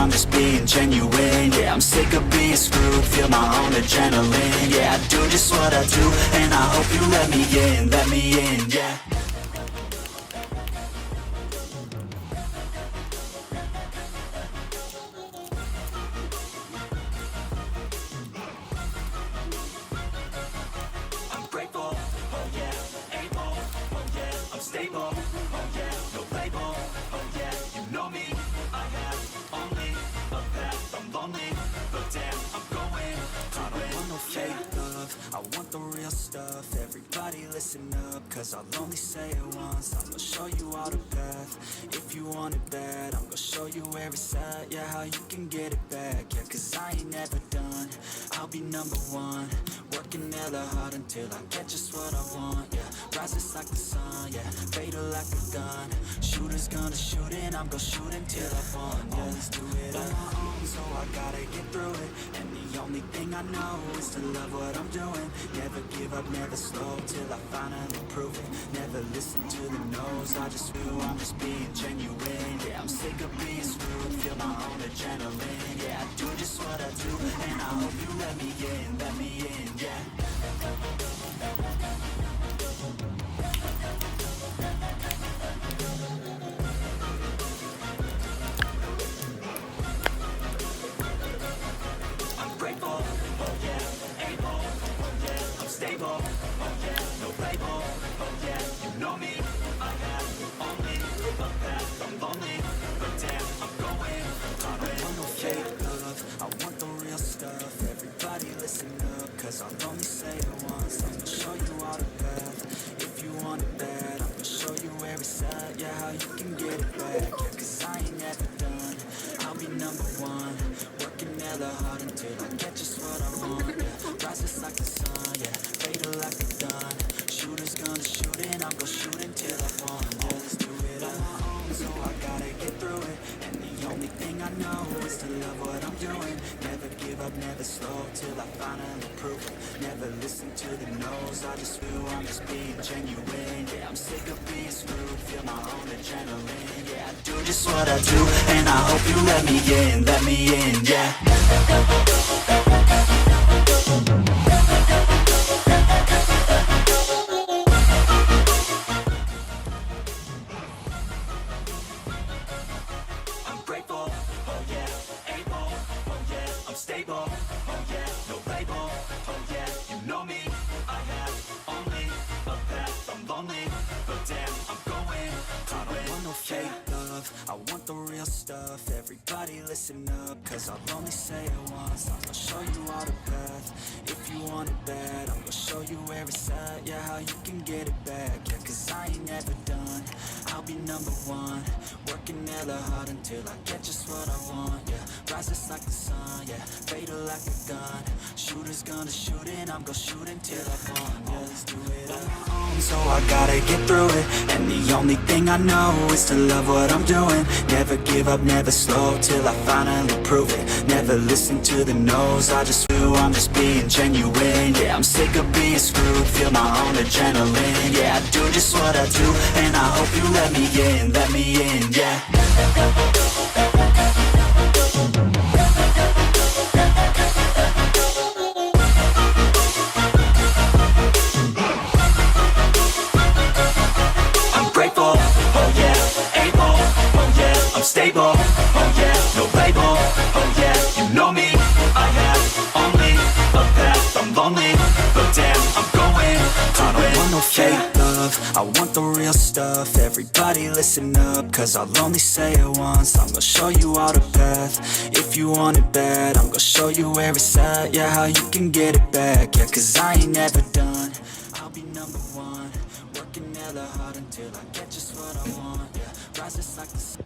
I'm just being genuine. Yeah, I'm sick of being screwed, feel my own adrenaline. Yeah, I do just what I do, and I hope you let me in, yeah. I'm grateful, oh yeah, able, oh yeah, I'm stable, oh yeah, no label, oh yeah, you know me, I have only a path, I'm lonely, but damn, I'm going, I don't want no fake love, I want the real stuff, everybody listen up, cause I'll only say it once, I'm gonna show you all the path, if you want it bad, I'm gonna show you where it's at, yeah, how you can get it back, yeah, cause I ain't never done, I'll be number one, working hella hard until I get just what I want, yeah, rises like the sun, yeah, fatal like a gun, shooters gonna shoot and I'm gonna shoot until I won, yeah, let's do it on my own, so I gotta get through it, and the only thing I know is to love what I'm doing, never give up, never slow, till I finally prove it, never listen to the no's, I just feel I'm just being genuine, yeah, I'm sick of being screwed, feel my own adrenaline, yeah, I do just what I do, and I hope you let me in, yeah. I'm grateful, oh yeah, able, oh yeah, I'm stable, oh yeah, no label, oh yeah, you know me, I have only a path, I'm lonely, but damn, I'm going, I don't want no fake love, I want the real stuff, everybody listen up, cause I'll only say it once, I'm gonna show you all the path, if you want it bad, I'm gonna show you where it's at, yeah, how you can get it back, yeah, cause I ain't never done, I'll be number one, working hella hard until I get just what I want, yeah, rises like the sun, yeah, fatal like a gun, shooters gonna shoot and I'm gonna shoot until I won, yeah, let's do it on my own, so I gotta get through it, and the only thing I know is to love what I'm doing, never give up, never slow, till I finally prove it, never listen to the no's, I just feel I'm just being genuine, yeah, I'm sick of being screwed, feel my own adrenaline, yeah, I do just what I do, and I hope you let me in, yeah. I'm grateful, oh yeah, able, oh yeah, I'm stable, oh yeah, no label, oh yeah, you know me, I have only a path, I'm lonely, but damn, I'm going, I don't want no fake love, I want the real stuff, everybody listen up, cause I'll only say it once, I'm gonna show you all the path, if you want it bad, I'm gonna show you where it's at, yeah, how you can get it back, yeah, cause I ain't never done, I'll be number one, working hella hard until I get just what I want, yeah, rises like the sun, yeah, fatal like a gun, shooters gonna shoot and I'm gonna shoot until I won, yeah, let's do it on my own, so I gotta get through it, and the only thing I know is to love what I'm doing, never give up, never slow, till I finally prove it, never listen to the no's, I just feel I'm just being genuine, yeah, I'm sick of being screwed, feel my own adrenaline, yeah, I do just what I do, and I hope you let me in, yeah. I'm grateful, oh yeah, able, oh yeah, I'm stable, oh yeah, no label, oh yeah, you know me, I have only a path, I'm lonely, but damn, I'm going, I don't want no fake love, I want the real stuff, everybody listen up, cause I'll only say it once, I'm gonna show you all the path, if you want it bad, I'm gonna show you where it's at, yeah, how you can get it back, yeah, cause I ain't never done, I'll be number one, working hella hard until I get just what I want, yeah, rises like the sun.